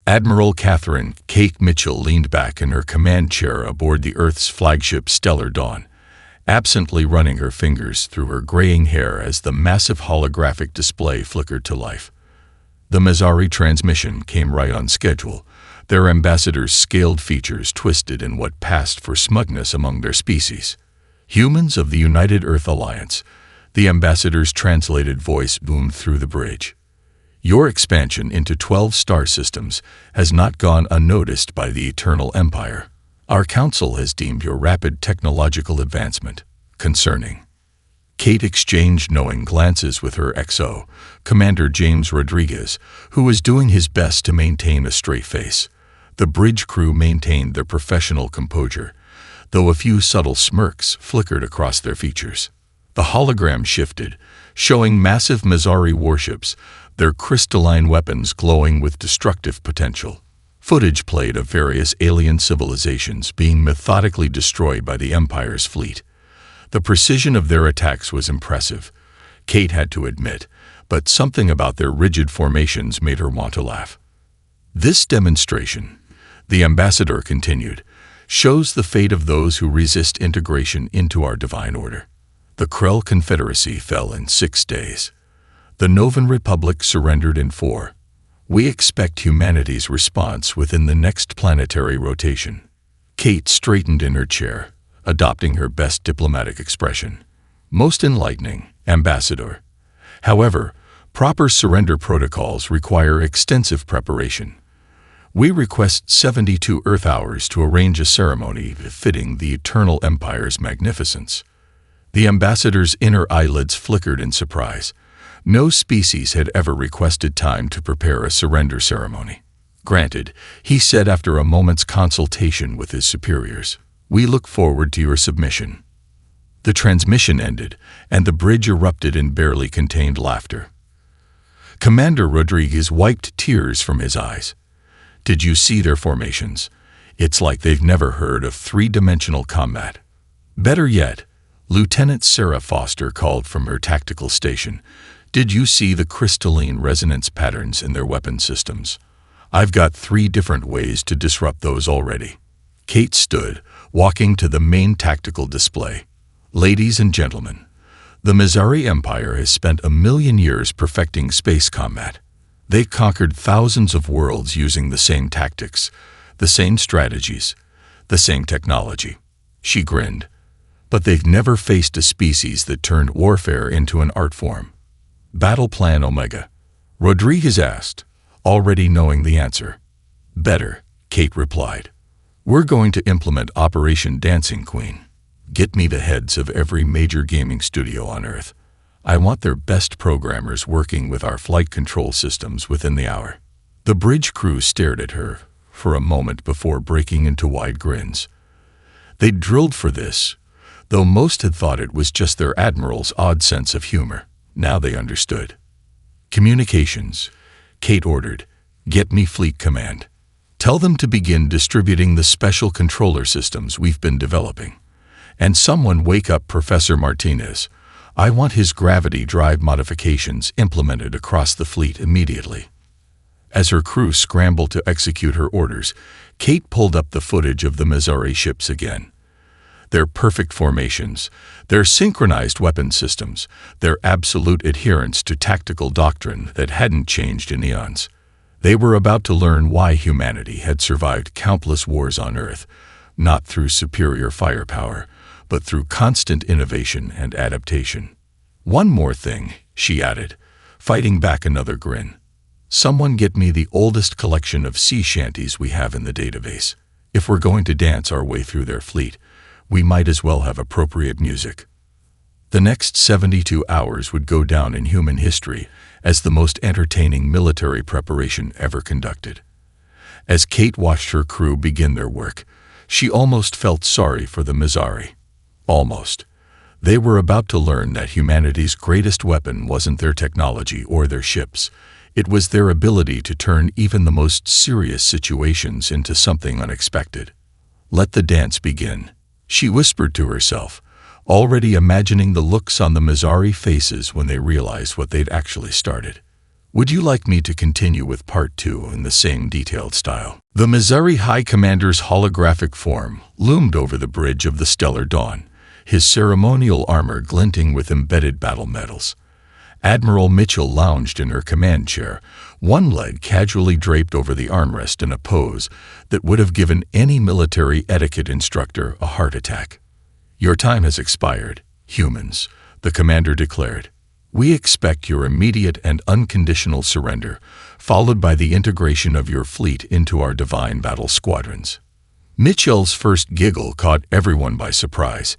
Admiral Catherine Kate Mitchell leaned back in her command chair aboard the Earth's flagship Stellar Dawn, absently running her fingers through her graying hair as the massive holographic display flickered to life. The Mazari transmission came right on schedule, their ambassadors' scaled features twisted in what passed for smugness among their species. Humans of the United Earth Alliance, the ambassador's translated voice boomed through the bridge. Your expansion into 12 star systems has not gone unnoticed by the Eternal Empire. Our council has deemed your rapid technological advancement concerning. Kate exchanged knowing glances with her XO, Commander James Rodriguez, who was doing his best to maintain a straight face. The bridge crew maintained their professional composure, though a few subtle smirks flickered across their features. The hologram shifted, showing massive Mazari warships, their crystalline weapons glowing with destructive potential. Footage played of various alien civilizations being methodically destroyed by the Empire's fleet. The precision of their attacks was impressive, Kate had to admit, but something about their rigid formations made her want to laugh. This demonstration, the ambassador continued, shows the fate of those who resist integration into our divine order. The Krell Confederacy fell in 6 days. The Novan Republic surrendered in 4. We expect humanity's response within the next planetary rotation. Kate straightened in her chair, adopting her best diplomatic expression. Most enlightening, Ambassador. However, proper surrender protocols require extensive preparation. We request 72 Earth hours to arrange a ceremony befitting the Eternal Empire's magnificence. The ambassador's inner eyelids flickered in surprise. No species had ever requested time to prepare a surrender ceremony. Granted, he said after a moment's consultation with his superiors. We look forward to your submission. The transmission ended, and the bridge erupted in barely contained laughter. Commander Rodriguez wiped tears from his eyes. Did you see their formations? It's like they've never heard of three-dimensional combat. Better yet, Lieutenant Sarah Foster called from her tactical station. Did you see the crystalline resonance patterns in their weapon systems? I've got 3 different ways to disrupt those already. Kate stood, walking to the main tactical display. Ladies and gentlemen, the Mazari Empire has spent 1,000,000 years perfecting space combat. They conquered thousands of worlds using the same tactics, the same strategies, the same technology. She grinned. But they've never faced a species that turned warfare into an art form. Battle Plan Omega? Rodriguez asked, already knowing the answer. Better, Kate replied. We're going to implement Operation Dancing Queen. Get me the heads of every major gaming studio on Earth. I want their best programmers working with our flight control systems within the hour. The bridge crew stared at her for a moment before breaking into wide grins. They'd drilled for this, though most had thought it was just their admiral's odd sense of humor. Now they understood. Communications, Kate ordered. Get me Fleet Command. Tell them to begin distributing the special controller systems we've been developing. And someone wake up Professor Martinez. I want his gravity drive modifications implemented across the fleet immediately. As her crew scrambled to execute her orders, Kate pulled up the footage of the Mazari ships again. Their perfect formations, their synchronized weapon systems, their absolute adherence to tactical doctrine that hadn't changed in eons. They were about to learn why humanity had survived countless wars on Earth, not through superior firepower, but through constant innovation and adaptation. One more thing, she added, fighting back another grin. Someone get me the oldest collection of sea shanties we have in the database. If we're going to dance our way through their fleet, we might as well have appropriate music. The next 72 hours would go down in human history as the most entertaining military preparation ever conducted. As Kate watched her crew begin their work, she almost felt sorry for the Mazari. Almost. They were about to learn that humanity's greatest weapon wasn't their technology or their ships. It was their ability to turn even the most serious situations into something unexpected. Let the dance begin, she whispered to herself, already imagining the looks on the Mazari faces when they realized what they'd actually started. Would you like me to continue with Part 2 in the same detailed style? The Missouri High Commander's holographic form loomed over the bridge of the Stellar Dawn, his ceremonial armor glinting with embedded battle medals. Admiral Mitchell lounged in her command chair, one leg casually draped over the armrest in a pose that would have given any military etiquette instructor a heart attack. "Your time has expired, humans," the commander declared. "We expect your immediate and unconditional surrender, followed by the integration of your fleet into our divine battle squadrons." Mitchell's first giggle caught everyone by surprise,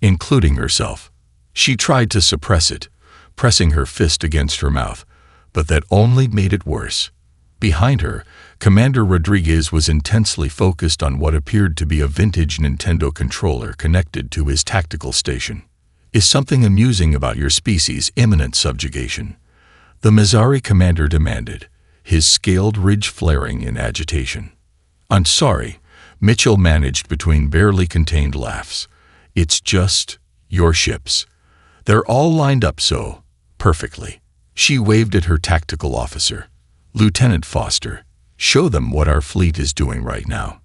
including herself. She tried to suppress it, pressing her fist against her mouth, but that only made it worse. Behind her, Commander Rodriguez was intensely focused on what appeared to be a vintage Nintendo controller connected to his tactical station. "Is something amusing about your species' imminent subjugation?" the Missouri commander demanded, his scaled ridge flaring in agitation. "I'm sorry," Mitchell managed between barely contained laughs. "It's just your ships. They're all lined up so perfectly." She waved at her tactical officer. "Lieutenant Foster, show them what our fleet is doing right now."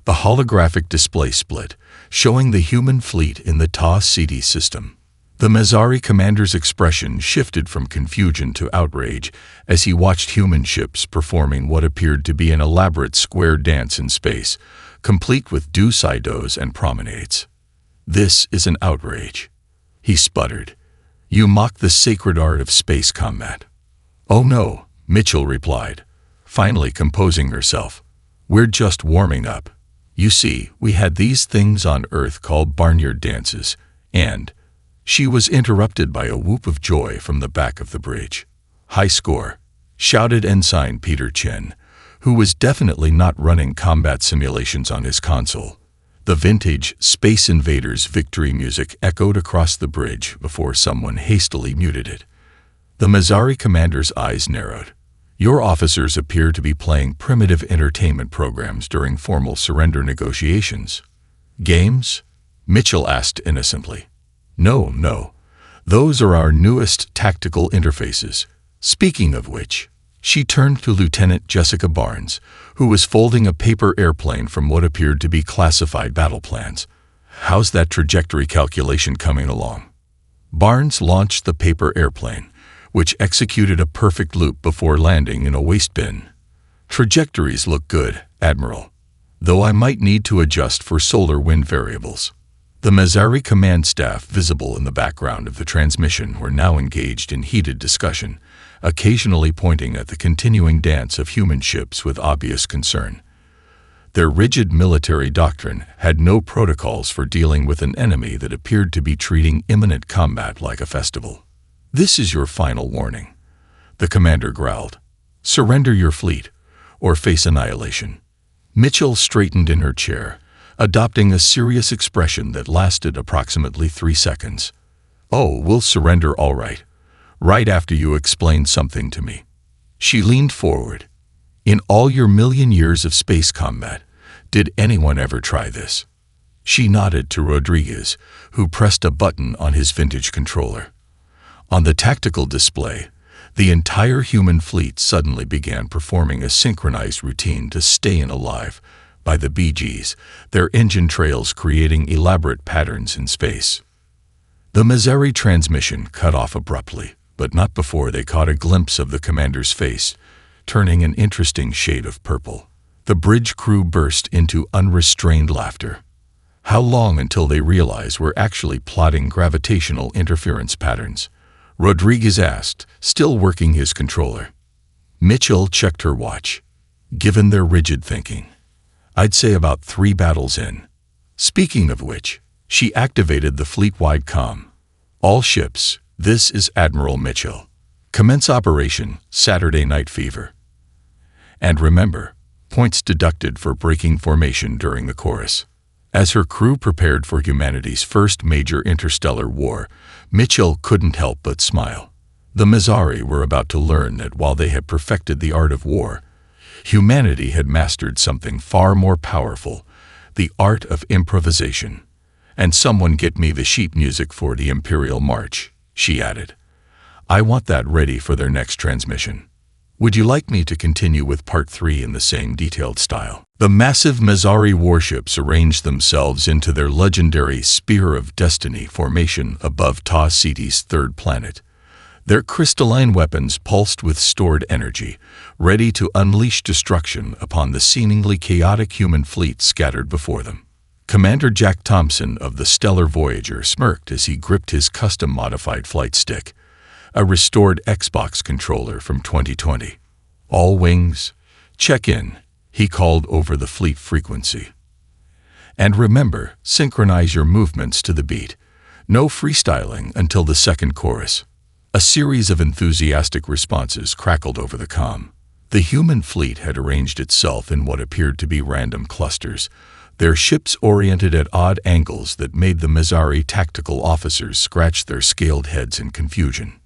The holographic display split, showing the human fleet in the Ta-CD system. The Missouri commander's expression shifted from confusion to outrage as he watched human ships performing what appeared to be an elaborate square dance in space, complete with do-si-dos and promenades. "This is an outrage," he sputtered. "You mock the sacred art of space combat." "Oh no," Mitchell replied, finally composing herself. "We're just warming up. You see, we had these things on Earth called barnyard dances, and—" She was interrupted by a whoop of joy from the back of the bridge. "High score," shouted Ensign Peter Chen, who was definitely not running combat simulations on his console. The vintage Space Invaders victory music echoed across the bridge before someone hastily muted it. The Missouri commander's eyes narrowed. "Your officers appear to be playing primitive entertainment programs during formal surrender negotiations." "Games?" Mitchell asked innocently. No. Those are our newest tactical interfaces. Speaking of which," she turned to Lieutenant Jessica Barnes, who was folding a paper airplane from what appeared to be classified battle plans. "How's that trajectory calculation coming along?" Barnes launched the paper airplane, which executed a perfect loop before landing in a waste bin. "Trajectories look good, Admiral, though I might need to adjust for solar wind variables." The Missouri command staff visible in the background of the transmission were now engaged in heated discussion, occasionally pointing at the continuing dance of human ships with obvious concern. Their rigid military doctrine had no protocols for dealing with an enemy that appeared to be treating imminent combat like a festival. "This is your final warning," the commander growled. "Surrender your fleet, or face annihilation." Mitchell straightened in her chair, adopting a serious expression that lasted approximately 3 seconds. "Oh, we'll surrender all right after you explain something to me." She leaned forward. "In all your million years of space combat, did anyone ever try this?" She nodded to Rodriguez, who pressed a button on his vintage controller. On the tactical display, the entire human fleet suddenly began performing a synchronized routine to stay alive, by the Bee Gees, their engine trails creating elaborate patterns in space. The Missouri transmission cut off abruptly, but not before they caught a glimpse of the commander's face, turning an interesting shade of purple. The bridge crew burst into unrestrained laughter. How long until they realize we're actually plotting gravitational interference patterns? Rodriguez asked, still working his controller. Mitchell checked her watch. Given their rigid thinking, I'd say about 3 battles in. Speaking of which, she activated the fleet-wide comm. "All ships, this is Admiral Mitchell. Commence operation Saturday Night Fever." And remember, points deducted for breaking formation during the chorus. As her crew prepared for humanity's first major interstellar war, Mitchell couldn't help but smile. The Missouri were about to learn that while they had perfected the art of war, humanity had mastered something far more powerful, the art of improvisation. "And someone get me the sheet music for the Imperial March," she added. "I want that ready for their next transmission." Would you like me to continue with Part 3 in the same detailed style? The massive Mazari warships arranged themselves into their legendary Spear of Destiny formation above Ta City's third planet. Their crystalline weapons pulsed with stored energy, ready to unleash destruction upon the seemingly chaotic human fleet scattered before them. Commander Jack Thompson of the Stellar Voyager smirked as he gripped his custom-modified flight stick, a restored Xbox controller from 2020. "All wings, check in," he called over the fleet frequency. "And remember, synchronize your movements to the beat. No freestyling until the second chorus." A series of enthusiastic responses crackled over the comm. The human fleet had arranged itself in what appeared to be random clusters, their ships oriented at odd angles that made the Mazari tactical officers scratch their scaled heads in confusion.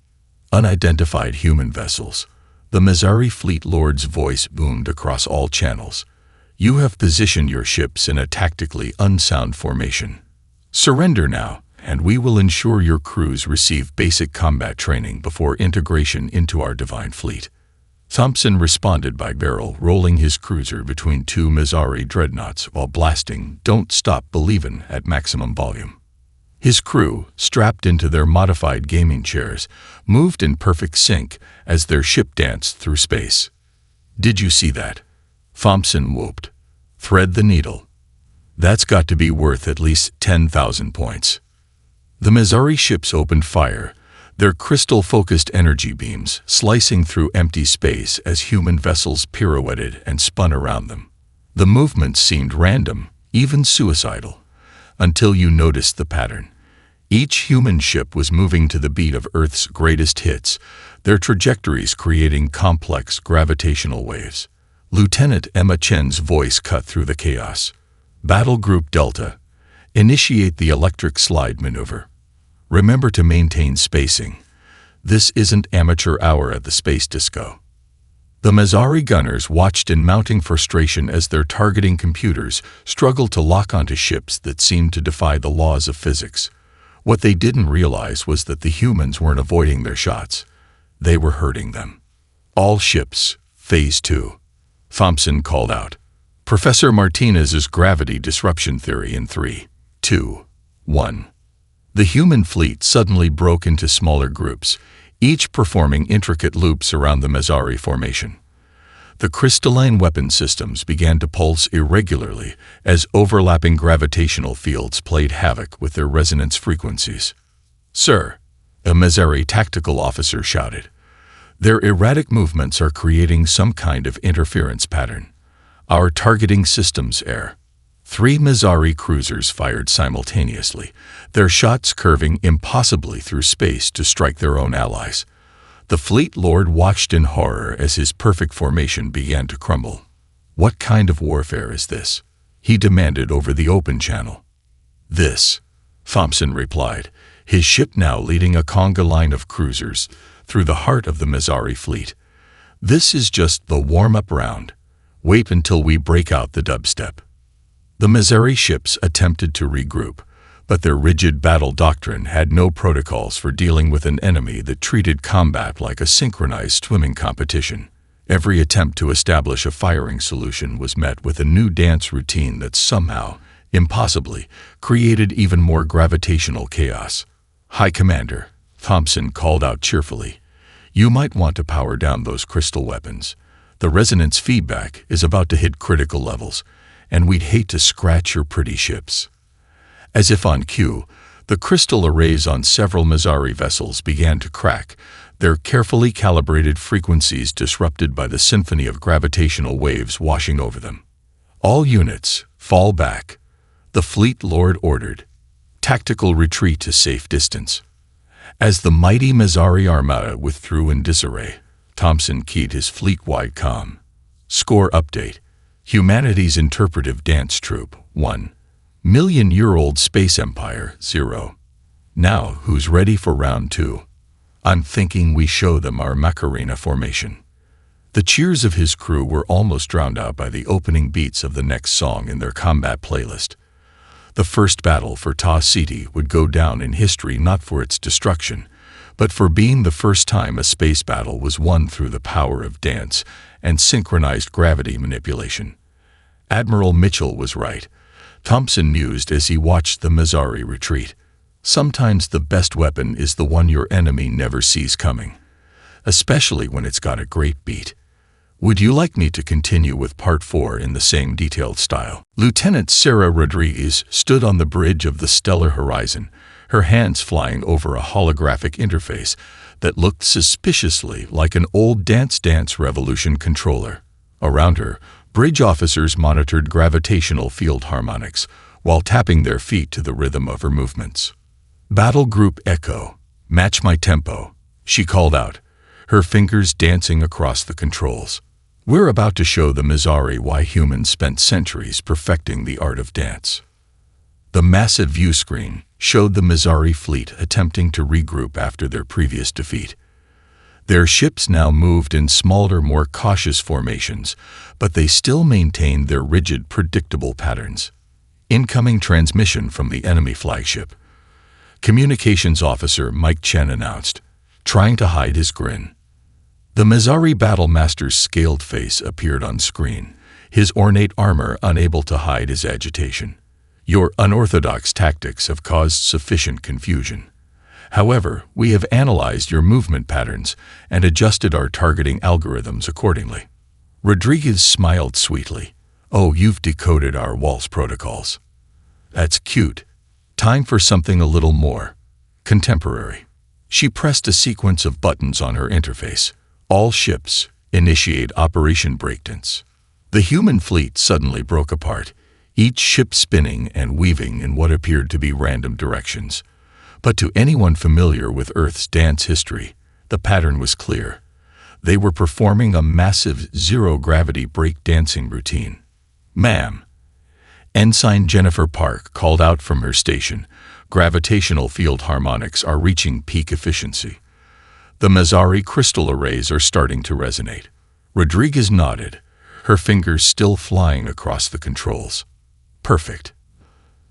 Unidentified human vessels. The Mazari fleet lord's voice boomed across all channels. "You have positioned your ships in a tactically unsound formation. Surrender now, and we will ensure your crews receive basic combat training before integration into our divine fleet." Thompson responded by barrel rolling his cruiser between two Mazari dreadnoughts while blasting "Don't Stop Believin'" at maximum volume. His crew, strapped into their modified gaming chairs, moved in perfect sync as their ship danced through space. "Did you see that?" Thompson whooped. "Thread the needle. That's got to be worth at least 10,000 points." The Mazari ships opened fire, their crystal-focused energy beams slicing through empty space as human vessels pirouetted and spun around them. The movements seemed random, even suicidal, until you noticed the pattern. Each human ship was moving to the beat of Earth's greatest hits, their trajectories creating complex gravitational waves. Lieutenant Emma Chen's voice cut through the chaos. "Battle Group Delta, initiate the electric slide maneuver. Remember to maintain spacing. This isn't amateur hour at the space disco." The Mazari gunners watched in mounting frustration as their targeting computers struggled to lock onto ships that seemed to defy the laws of physics. What they didn't realize was that the humans weren't avoiding their shots. They were hurting them. "All ships, Phase 2. Thompson called out. "Professor Martinez's gravity disruption theory in 3, 2, 1. The human fleet suddenly broke into smaller groups, each performing intricate loops around the Mazari formation. The crystalline weapon systems began to pulse irregularly as overlapping gravitational fields played havoc with their resonance frequencies. "Sir," a Mazari tactical officer shouted, "their erratic movements are creating some kind of interference pattern. Our targeting systems err." 3 Mazari cruisers fired simultaneously, their shots curving impossibly through space to strike their own allies. The fleet lord watched in horror as his perfect formation began to crumble. "What kind of warfare is this?" he demanded over the open channel. "This," Thompson replied, his ship now leading a conga line of cruisers through the heart of the Mazari fleet. "This is just the warm-up round. Wait until we break out the dubstep." The Mazari ships attempted to regroup, but their rigid battle doctrine had no protocols for dealing with an enemy that treated combat like a synchronized swimming competition. Every attempt to establish a firing solution was met with a new dance routine that somehow, impossibly, created even more gravitational chaos. "High Commander," Thompson called out cheerfully, "you might want to power down those crystal weapons. The resonance feedback is about to hit critical levels, and we'd hate to scratch your pretty ships." As if on cue, the crystal arrays on several Mazari vessels began to crack, their carefully calibrated frequencies disrupted by the symphony of gravitational waves washing over them. "All units, fall back," the fleet lord ordered. "Tactical retreat to safe distance." As the mighty Mazari armada withdrew in disarray, Thompson keyed his fleet-wide comm. "Score update. Humanity's Interpretive Dance Troupe, 1. Million-year-old Space Empire, 0. Now, who's ready for round 2? I'm thinking we show them our Macarena formation." The cheers of his crew were almost drowned out by the opening beats of the next song in their combat playlist. The first battle for Ta City would go down in history not for its destruction, but for being the first time a space battle was won through the power of dance and synchronized gravity manipulation. Admiral Mitchell was right, Thompson mused as he watched the Mazzari retreat. Sometimes the best weapon is the one your enemy never sees coming, especially when it's got a great beat. Would you like me to continue with Part 4 in the same detailed style? Lieutenant Sarah Rodriguez stood on the bridge of the stellar horizon, her hands flying over a holographic interface that looked suspiciously like an old Dance Dance Revolution controller. Around her, bridge officers monitored gravitational field harmonics while tapping their feet to the rhythm of her movements. "Battle Group Echo, match my tempo," she called out, her fingers dancing across the controls. "We're about to show the Mazzari why humans spent centuries perfecting the art of dance." The massive view screen showed the Mazzari fleet attempting to regroup after their previous defeat. Their ships now moved in smaller, more cautious formations, but they still maintained their rigid, predictable patterns. Incoming transmission from the enemy flagship. Communications Officer Mike Chen announced, trying to hide his grin. The Mazzari Battlemaster's scaled face appeared on screen, his ornate armor unable to hide his agitation. "Your unorthodox tactics have caused sufficient confusion. However, we have analyzed your movement patterns and adjusted our targeting algorithms accordingly." Rodriguez smiled sweetly. "Oh, you've decoded our waltz protocols. That's cute. Time for something a little more contemporary." She pressed a sequence of buttons on her interface. "All ships, initiate Operation Breakdance." The human fleet suddenly broke apart, each ship spinning and weaving in what appeared to be random directions. But to anyone familiar with Earth's dance history, the pattern was clear. They were performing a massive zero-gravity break-dancing routine. "Ma'am," Ensign Jennifer Park called out from her station, "gravitational field harmonics are reaching peak efficiency. The Mazzari crystal arrays are starting to resonate." Rodriguez nodded, her fingers still flying across the controls. "Perfect.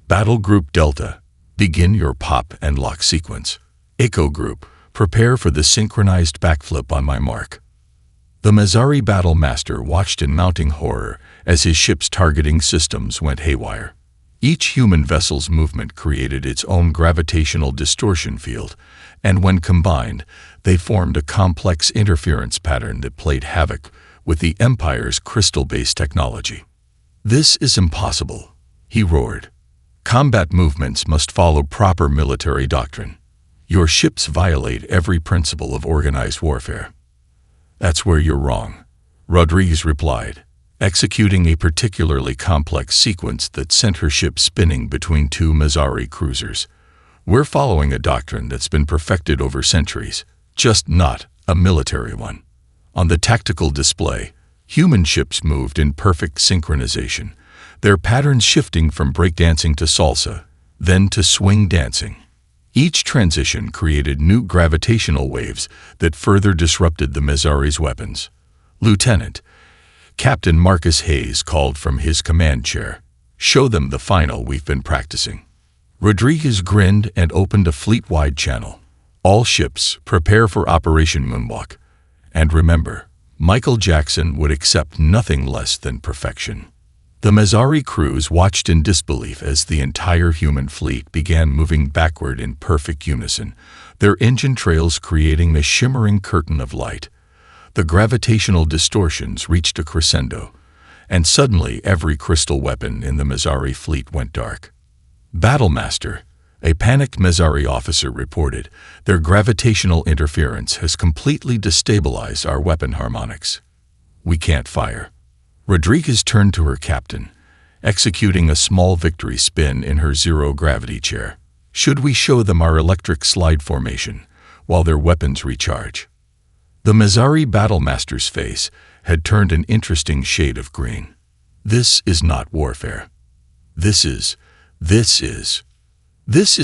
Battle Group Delta, begin your pop and lock sequence. Echo Group, prepare for the synchronized backflip on my mark." The Mazzari Battlemaster watched in mounting horror as his ship's targeting systems went haywire. Each human vessel's movement created its own gravitational distortion field, and when combined, they formed a complex interference pattern that played havoc with the Empire's crystal-based technology. "This is impossible," he roared. "Combat movements must follow proper military doctrine. Your ships violate every principle of organized warfare." "That's where you're wrong," Rodriguez replied, executing a particularly complex sequence that sent her ship spinning between two Mazzari cruisers. "We're following a doctrine that's been perfected over centuries, just not a military one." On the tactical display, human ships moved in perfect synchronization, their patterns shifting from breakdancing to salsa, then to swing dancing. Each transition created new gravitational waves that further disrupted the Mazzari's weapons. "Lieutenant," Captain Marcus Hayes called from his command chair, "show them the final we've been practicing." Rodriguez grinned and opened a fleet-wide channel. "All ships, prepare for Operation Moonwalk. And remember, Michael Jackson would accept nothing less than perfection." The Mazzari crews watched in disbelief as the entire human fleet began moving backward in perfect unison, their engine trails creating a shimmering curtain of light. The gravitational distortions reached a crescendo, and suddenly every crystal weapon in the Mazzari fleet went dark. "Battlemaster," a panicked Mazzari officer reported, "their gravitational interference has completely destabilized our weapon harmonics. We can't fire." Rodriguez turned to her captain, executing a small victory spin in her zero-gravity chair. "Should we show them our electric slide formation while their weapons recharge?" The Mazzari Battlemaster's face had turned an interesting shade of green. "This is not warfare. This is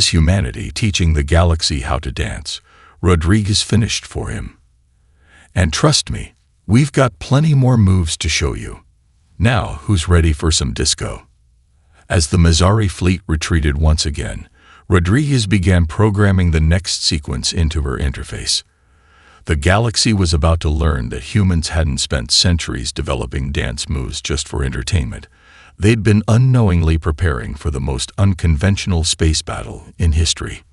humanity teaching the galaxy how to dance," Rodriguez finished for him. "And trust me, we've got plenty more moves to show you. Now, who's ready for some disco?" As the Mazzari fleet retreated once again, Rodriguez began programming the next sequence into her interface. The galaxy was about to learn that humans hadn't spent centuries developing dance moves just for entertainment. They'd been unknowingly preparing for the most unconventional space battle in history.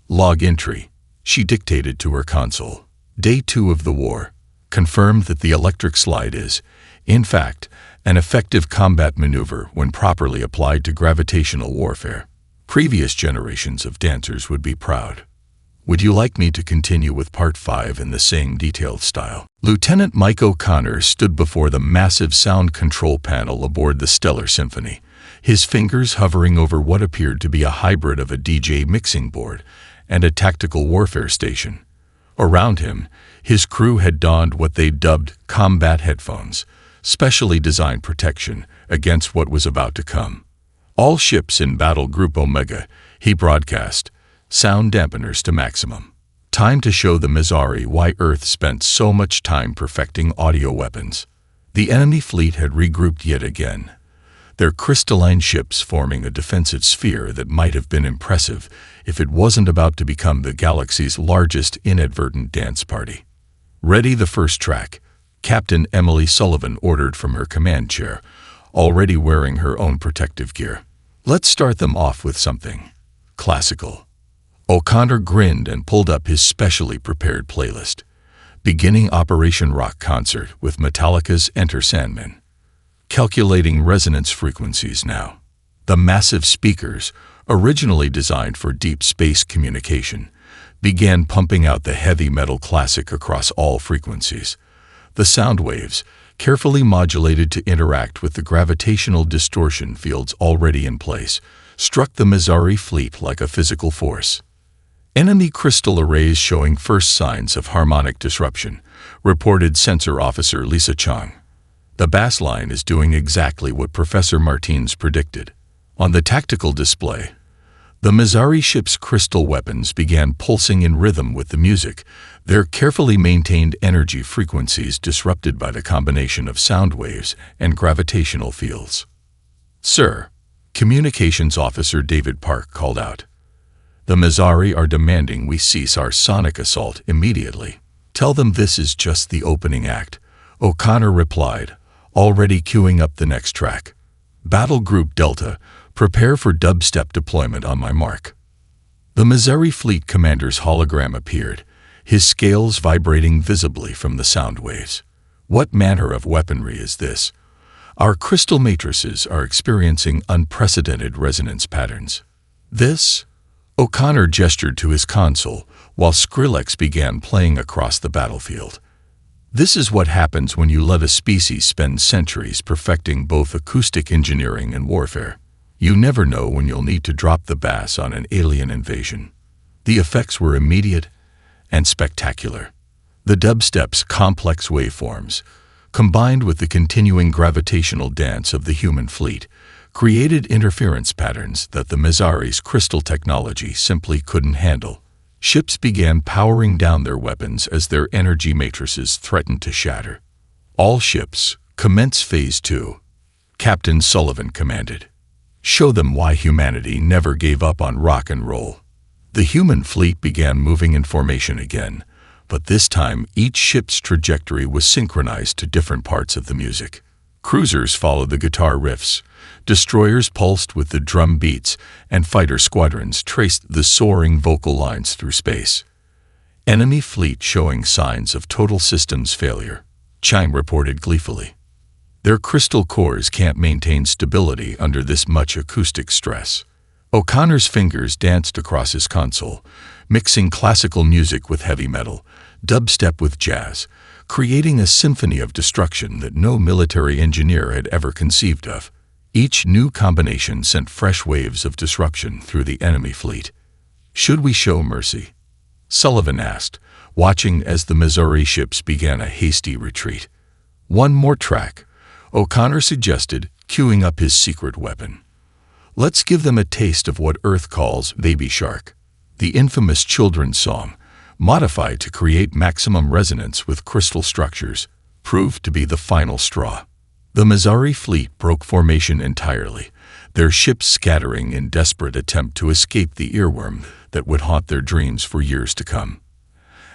Log entry, she dictated to her console. Day 2 of the war. Confirmed that the electric slide is, in fact, an effective combat maneuver when properly applied to gravitational warfare. Previous generations of dancers would be proud. Would you like me to continue with Part 5 in the same detailed style? Lieutenant Mike O'Connor stood before the massive sound control panel aboard the Stellar Symphony, his fingers hovering over what appeared to be a hybrid of a DJ mixing board and a tactical warfare station. Around him, his crew had donned what they dubbed combat headphones, specially designed protection against what was about to come. All ships in Battle Group Omega, he broadcast, sound dampeners to maximum. Time to show the Mizari why Earth spent so much time perfecting audio weapons. The enemy fleet had regrouped yet again, their crystalline ships forming a defensive sphere that might have been impressive if it wasn't about to become the galaxy's largest inadvertent dance party. Ready the first track, Captain Emily Sullivan ordered from her command chair, already wearing her own protective gear. Let's start them off with something classical. O'Connor grinned and pulled up his specially prepared playlist, beginning Operation Rock Concert with Metallica's Enter Sandman. Calculating resonance frequencies now. The massive speakers, originally designed for deep space communication, began pumping out the heavy metal classic across all frequencies. The sound waves, carefully modulated to interact with the gravitational distortion fields already in place, struck the Mizari fleet like a physical force. Enemy crystal arrays showing first signs of harmonic disruption, reported Sensor Officer Lisa Chang. The bass line is doing exactly what Professor Martins predicted. On the tactical display, the Mizari ship's crystal weapons began pulsing in rhythm with the music, their carefully maintained energy frequencies disrupted by the combination of sound waves and gravitational fields. "Sir," Communications Officer David Park called out, "the Mizari are demanding we cease our sonic assault immediately." "Tell them this is just the opening act," O'Connor replied, already queuing up the next track. "Battle Group Delta, prepare for dubstep deployment on my mark." The Mizari fleet commander's hologram appeared, his scales vibrating visibly from the sound waves. "What manner of weaponry is this? Our crystal matrices are experiencing unprecedented resonance patterns." "This?" O'Connor gestured to his console, while Skrillex began playing across the battlefield. "This is what happens when you let a species spend centuries perfecting both acoustic engineering and warfare. You never know when you'll need to drop the bass on an alien invasion." The effects were immediate and spectacular. The dubstep's complex waveforms, combined with the continuing gravitational dance of the human fleet, created interference patterns that the Mizari's crystal technology simply couldn't handle. Ships began powering down their weapons as their energy matrices threatened to shatter. "All ships, commence Phase 2, Captain Sullivan commanded. "Show them why humanity never gave up on rock and roll." The human fleet began moving in formation again, but this time each ship's trajectory was synchronized to different parts of the music. Cruisers followed the guitar riffs, destroyers pulsed with the drum beats, and fighter squadrons traced the soaring vocal lines through space. Enemy fleet showing signs of total systems failure, Chime reported gleefully. Their crystal cores can't maintain stability under this much acoustic stress. O'Connor's fingers danced across his console, mixing classical music with heavy metal, dubstep with jazz, creating a symphony of destruction that no military engineer had ever conceived of. Each new combination sent fresh waves of disruption through the enemy fleet. "Should we show mercy?" Sullivan asked, watching as the Mizari ships began a hasty retreat. "One more track," O'Connor suggested, queuing up his secret weapon. "Let's give them a taste of what Earth calls Baby Shark," the infamous children's song, modified to create maximum resonance with crystal structures, proved to be the final straw. The Mizari fleet broke formation entirely, their ships scattering in desperate attempt to escape the earworm that would haunt their dreams for years to come.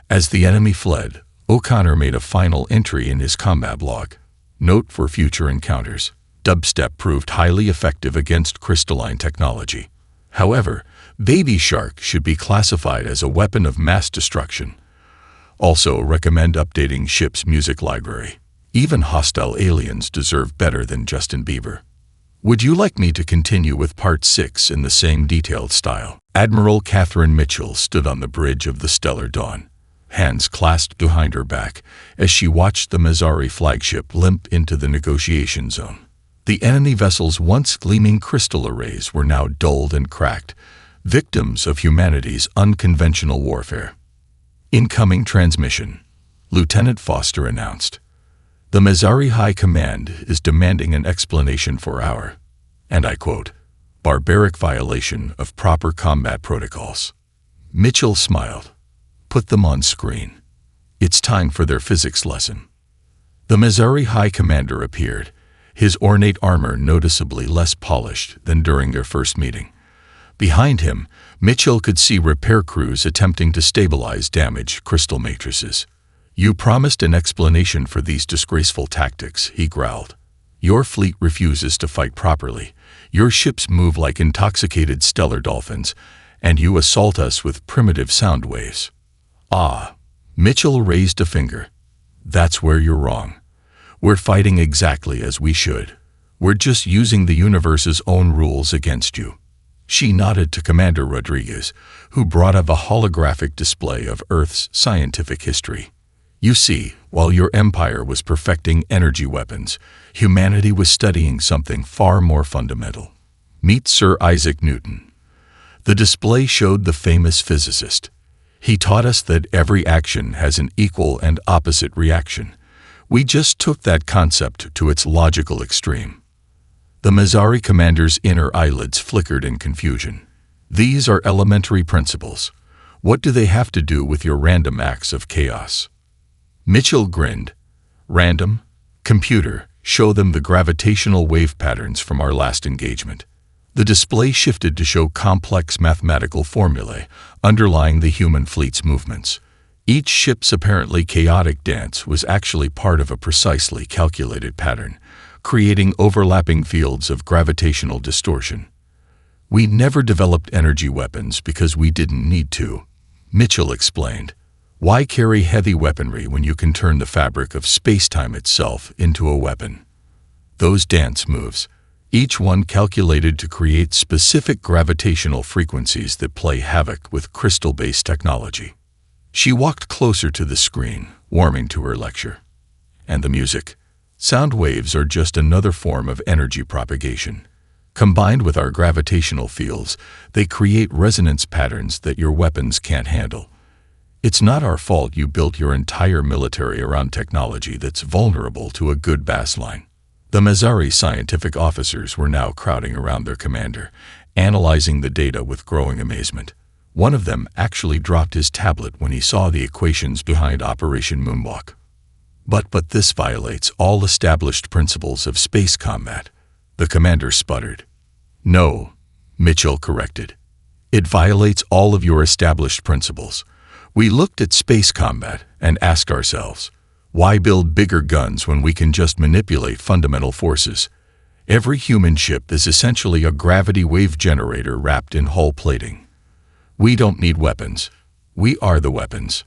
As the enemy fled, O'Connor made a final entry in his combat log. Note for future encounters: dubstep proved highly effective against crystalline technology. However, Baby Shark should be classified as a weapon of mass destruction. Also recommend updating ship's music library. Even hostile aliens deserve better than Justin Bieber. Would you like me to continue with Part 6 in the same detailed style? Admiral Catherine Mitchell stood on the bridge of the Stellar Dawn, hands clasped behind her back, as she watched the Mazzari flagship limp into the negotiation zone. The enemy vessel's once gleaming crystal arrays were now dulled and cracked, victims of humanity's unconventional warfare. Incoming transmission, Lieutenant Foster announced. The Mazzari High Command is demanding an explanation for our, and I quote, barbaric violation of proper combat protocols. Mitchell smiled. Put them on screen. It's time for their physics lesson. The Mazzari High Commander appeared, his ornate armor noticeably less polished than during their first meeting. Behind him, Mitchell could see repair crews attempting to stabilize damaged crystal matrices. You promised an explanation for these disgraceful tactics, he growled. Your fleet refuses to fight properly. Your ships move like intoxicated stellar dolphins, and you assault us with primitive sound waves. Ah, Mitchell raised a finger. That's where you're wrong. We're fighting exactly as we should. We're just using the universe's own rules against you. She nodded to Commander Rodriguez, who brought up a holographic display of Earth's scientific history. You see, while your empire was perfecting energy weapons, humanity was studying something far more fundamental. Meet Sir Isaac Newton. The display showed the famous physicist. He taught us that every action has an equal and opposite reaction. We just took that concept to its logical extreme. The Mazzari commander's inner eyelids flickered in confusion. These are elementary principles. What do they have to do with your random acts of chaos? Mitchell grinned. Random? Computer, show them the gravitational wave patterns from our last engagement. The display shifted to show complex mathematical formulae underlying the human fleet's movements. Each ship's apparently chaotic dance was actually part of a precisely calculated pattern, creating overlapping fields of gravitational distortion. We never developed energy weapons because we didn't need to, Mitchell explained. Why carry heavy weaponry when you can turn the fabric of space-time itself into a weapon? Those dance moves, each one calculated to create specific gravitational frequencies that play havoc with crystal-based technology. She walked closer to the screen, warming to her lecture. And the music. Sound waves are just another form of energy propagation. Combined with our gravitational fields, they create resonance patterns that your weapons can't handle. It's not our fault you built your entire military around technology that's vulnerable to a good baseline. The Mazzari scientific officers were now crowding around their commander, analyzing the data with growing amazement. One of them actually dropped his tablet when he saw the equations behind Operation Moonwalk. But this violates all established principles of space combat, the commander sputtered. No, Mitchell corrected. It violates all of your established principles. We looked at space combat and asked ourselves, why build bigger guns when we can just manipulate fundamental forces? Every human ship is essentially a gravity wave generator wrapped in hull plating. We don't need weapons. We are the weapons.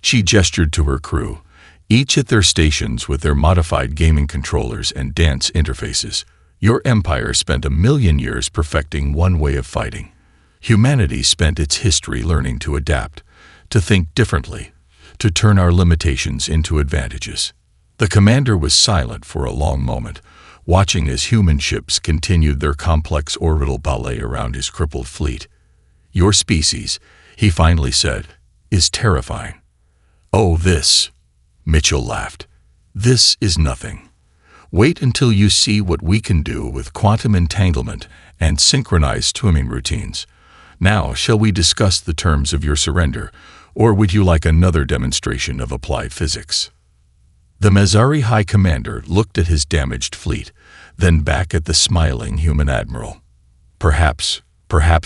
She gestured to her crew, each at their stations with their modified gaming controllers and dance interfaces. Your empire spent 1,000,000 years perfecting one way of fighting. Humanity spent its history learning to adapt, to think differently, to turn our limitations into advantages. The commander was silent for a long moment, watching as human ships continued their complex orbital ballet around his crippled fleet. Your species, he finally said, is terrifying. Oh, this, Mitchell laughed. This is nothing. Wait until you see what we can do with quantum entanglement and synchronized swimming routines. Now, shall we discuss the terms of your surrender, or would you like another demonstration of applied physics? The Mazzari High Commander looked at his damaged fleet, then back at the smiling human admiral. Perhaps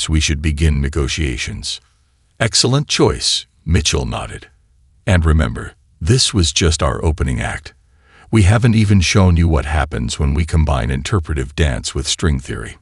we should begin negotiations." "Excellent choice," Mitchell nodded. "And remember, this was just our opening act. We haven't even shown you what happens when we combine interpretive dance with string theory.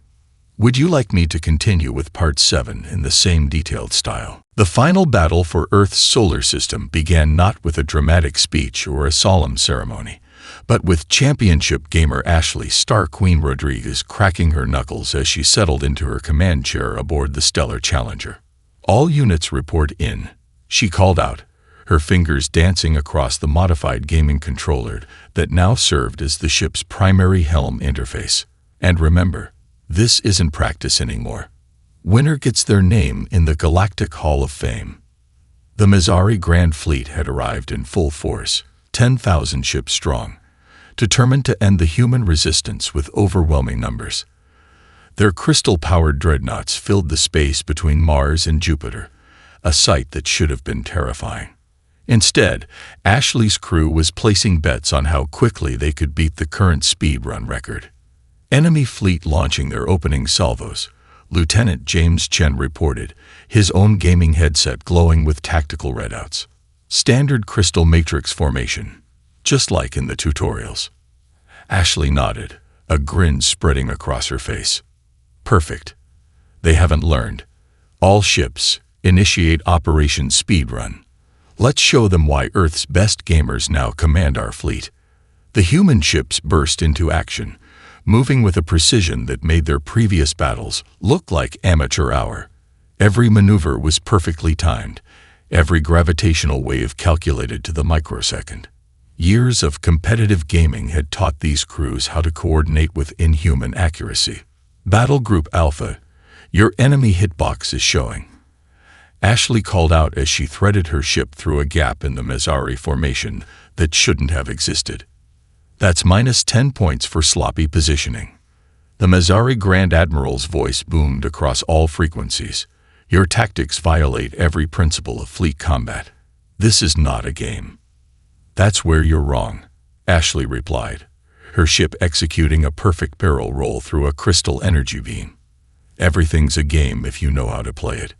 Would you like me to continue with Part 7 in the same detailed style?" The final battle for Earth's solar system began not with a dramatic speech or a solemn ceremony, but with championship gamer Ashley Star Queen Rodriguez cracking her knuckles as she settled into her command chair aboard the Stellar Challenger. "All units report in," she called out, her fingers dancing across the modified gaming controller that now served as the ship's primary helm interface. "And remember, this isn't practice anymore. Winner gets their name in the Galactic Hall of Fame." The Mizari Grand Fleet had arrived in full force, 10,000 ships strong, determined to end the human resistance with overwhelming numbers. Their crystal-powered dreadnoughts filled the space between Mars and Jupiter, a sight that should have been terrifying. Instead, Ashley's crew was placing bets on how quickly they could beat the current speed run record. Enemy fleet launching their opening salvos, Lieutenant James Chen reported, his own gaming headset glowing with tactical readouts. Standard crystal matrix formation, just like in the tutorials. Ashley nodded, a grin spreading across her face. "Perfect. They haven't learned. All ships, initiate Operation Speedrun. Let's show them why Earth's best gamers now command our fleet." The human ships burst into action, moving with a precision that made their previous battles look like amateur hour. Every maneuver was perfectly timed, every gravitational wave calculated to the microsecond. Years of competitive gaming had taught these crews how to coordinate with inhuman accuracy. "Battle Group Alpha, your enemy hitbox is showing," Ashley called out as she threaded her ship through a gap in the Mizari formation that shouldn't have existed. "That's minus 10 points for sloppy positioning." The Mizari Grand Admiral's voice boomed across all frequencies. "Your tactics violate every principle of fleet combat. This is not a game." "That's where you're wrong," Ashley replied, her ship executing a perfect barrel roll through a crystal energy beam. "Everything's a game if you know how to play it."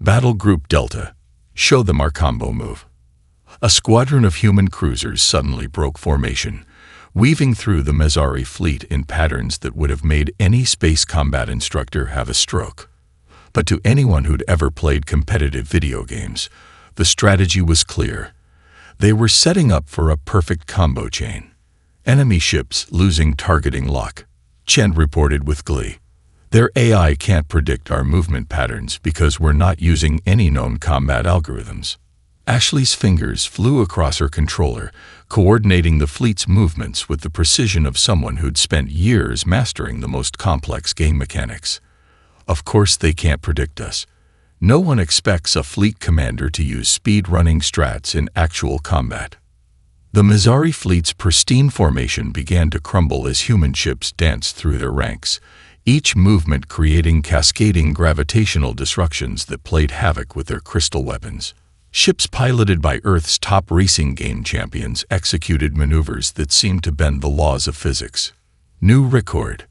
"Battle Group Delta, show them our combo move." A squadron of human cruisers suddenly broke formation, weaving through the Mizari fleet in patterns that would have made any space combat instructor have a stroke. But to anyone who'd ever played competitive video games, the strategy was clear. They were setting up for a perfect combo chain. "Enemy ships losing targeting lock," Chen reported with glee. "Their AI can't predict our movement patterns because we're not using any known combat algorithms." Ashley's fingers flew across her controller, coordinating the fleet's movements with the precision of someone who'd spent years mastering the most complex game mechanics. "Of course they can't predict us. No one expects a fleet commander to use speed-running strats in actual combat." The Mizari fleet's pristine formation began to crumble as human ships danced through their ranks, each movement creating cascading gravitational disruptions that played havoc with their crystal weapons. Ships piloted by Earth's top racing game champions executed maneuvers that seemed to bend the laws of physics. "New record,"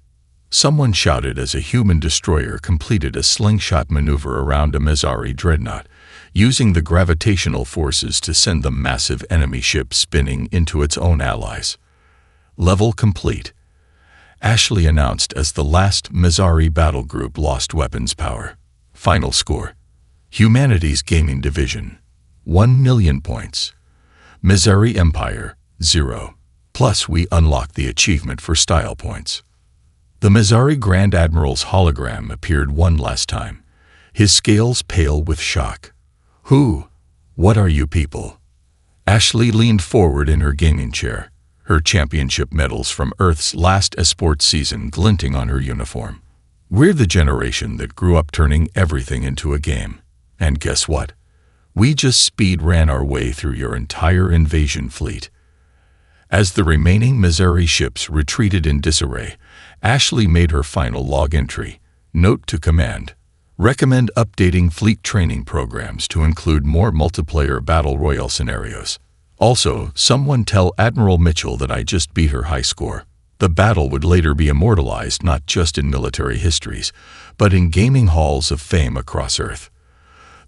someone shouted as a human destroyer completed a slingshot maneuver around a Mizari dreadnought, using the gravitational forces to send the massive enemy ship spinning into its own allies. "Level complete," Ashley announced as the last Mizari battle group lost weapons power. Final score: Humanity's Gaming Division, 1 million points. Mizari Empire, 0. Plus we unlocked the achievement for style points. The Mizari Grand Admiral's hologram appeared one last time, his scales pale with shock. What are you people?" Ashley leaned forward in her gaming chair, her championship medals from Earth's last esports season glinting on her uniform. "We're the generation that grew up turning everything into a game. And guess what? We just speed ran our way through your entire invasion fleet." As the remaining Mizari ships retreated in disarray, Ashley made her final log entry. "Note to command. Recommend updating fleet training programs to include more multiplayer battle royale scenarios. Also, someone tell Admiral Mitchell that I just beat her high score." The battle would later be immortalized not just in military histories, but in gaming halls of fame across Earth.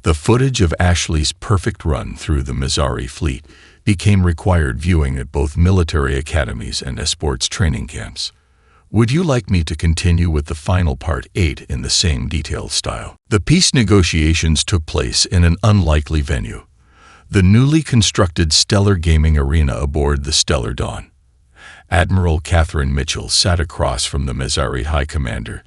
The footage of Ashley's perfect run through the Mizari fleet became required viewing at both military academies and esports training camps. Would you like me to continue with the final part 8 in the same detailed style? The peace negotiations took place in an unlikely venue, the newly constructed Stellar Gaming Arena aboard the Stellar Dawn. Admiral Catherine Mitchell sat across from the Mizari High Commander,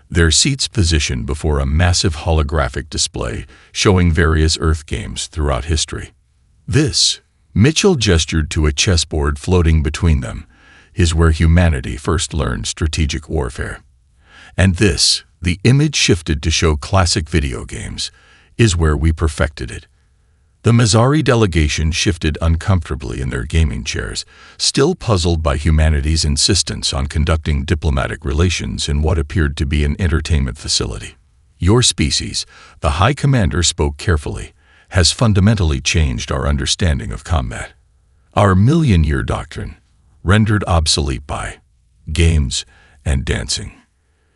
their seats positioned before a massive holographic display showing various Earth games throughout history. This, Mitchell gestured to a chessboard floating between them, is where humanity first learned strategic warfare. And this, the image shifted to show classic video games, is where we perfected it. The Mizari delegation shifted uncomfortably in their gaming chairs, still puzzled by humanity's insistence on conducting diplomatic relations in what appeared to be an entertainment facility. Your species, the High Commander spoke carefully, has fundamentally changed our understanding of combat. Our million-year doctrine, rendered obsolete by games and dancing.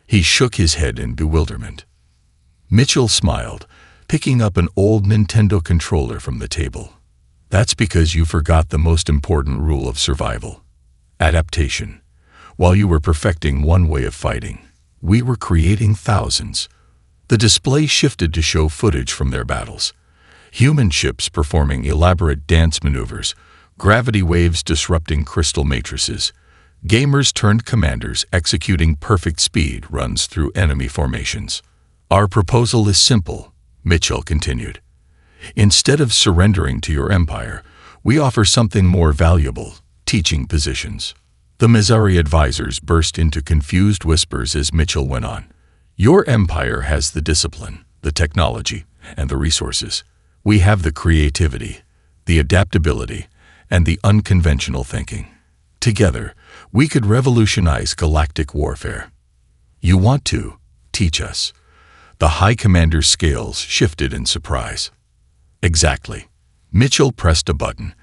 He shook his head in bewilderment. Mitchell smiled, picking up an old Nintendo controller from the table. That's because you forgot the most important rule of survival: adaptation. While you were perfecting one way of fighting, we were creating thousands. The display shifted to show footage from their battles. Human ships performing elaborate dance maneuvers, gravity waves disrupting crystal matrices, gamers turned commanders executing perfect speed runs through enemy formations. Our proposal is simple, Mitchell continued. Instead of surrendering to your empire, we offer something more valuable: teaching positions. The Mizari advisors burst into confused whispers as Mitchell went on. Your empire has the discipline, the technology, and the resources. We have the creativity, the adaptability, and the unconventional thinking. Together, we could revolutionize galactic warfare. You want to teach us? The High Commander's scales shifted in surprise. Exactly. Mitchell pressed a button,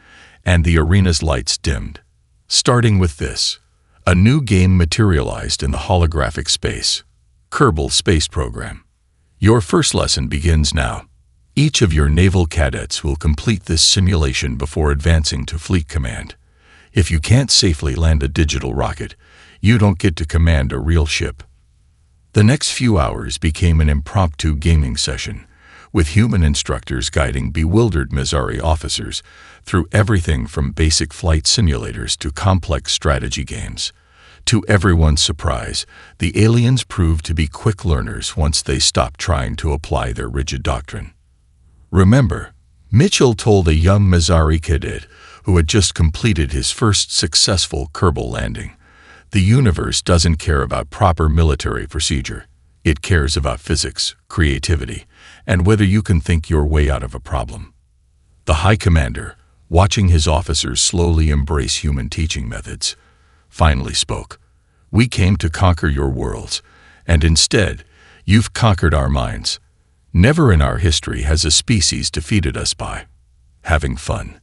and the arena's lights dimmed. Starting with this, a new game materialized in the holographic space. Kerbal Space Program. Your first lesson begins now. Each of your naval cadets will complete this simulation before advancing to fleet command. If you can't safely land a digital rocket, you don't get to command a real ship. The next few hours became an impromptu gaming session, with human instructors guiding bewildered Mizari officers through everything from basic flight simulators to complex strategy games. To everyone's surprise, the aliens proved to be quick learners once they stopped trying to apply their rigid doctrine. Remember, Mitchell told a young Mizari cadet who had just completed his first successful Kerbal landing, the universe doesn't care about proper military procedure. It cares about physics, creativity, and whether you can think your way out of a problem. The High Commander, watching his officers slowly embrace human teaching methods, finally spoke. We came to conquer your worlds, and instead, you've conquered our minds. Never in our history has a species defeated us by having fun.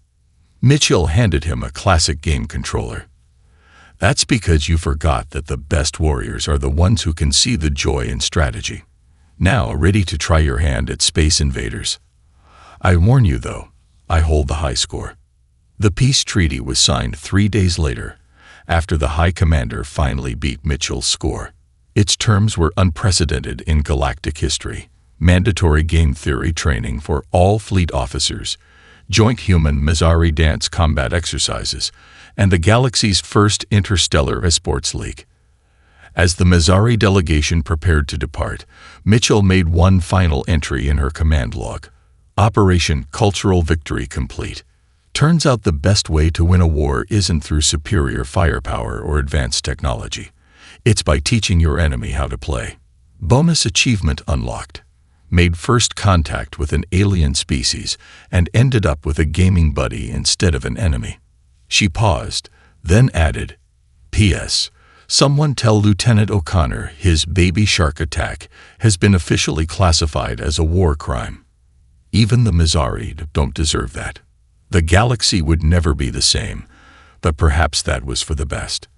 Mitchell handed him a classic game controller. That's because you forgot that the best warriors are the ones who can see the joy in strategy. Now, ready to try your hand at Space Invaders? I warn you, though, I hold the high score. The peace treaty was signed 3 days later, after the High Commander finally beat Mitchell's score. Its terms were unprecedented in galactic history: mandatory game theory training for all fleet officers, joint human-Mizari dance combat exercises, and the galaxy's first interstellar esports league. As the Mizari delegation prepared to depart, Mitchell made one final entry in her command log: Operation Cultural Victory Complete. Turns out the best way to win a war isn't through superior firepower or advanced technology. It's by teaching your enemy how to play. Bonus achievement unlocked. Made first contact with an alien species and ended up with a gaming buddy instead of an enemy. She paused, then added, P.S. Someone tell Lieutenant O'Connor his baby shark attack has been officially classified as a war crime. Even the Mizari don't deserve that. The galaxy would never be the same, but perhaps that was for the best.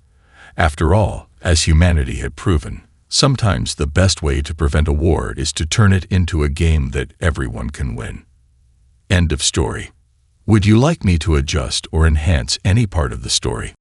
After all, as humanity had proven, sometimes the best way to prevent a war is to turn it into a game that everyone can win. End of story. Would you like me to adjust or enhance any part of the story?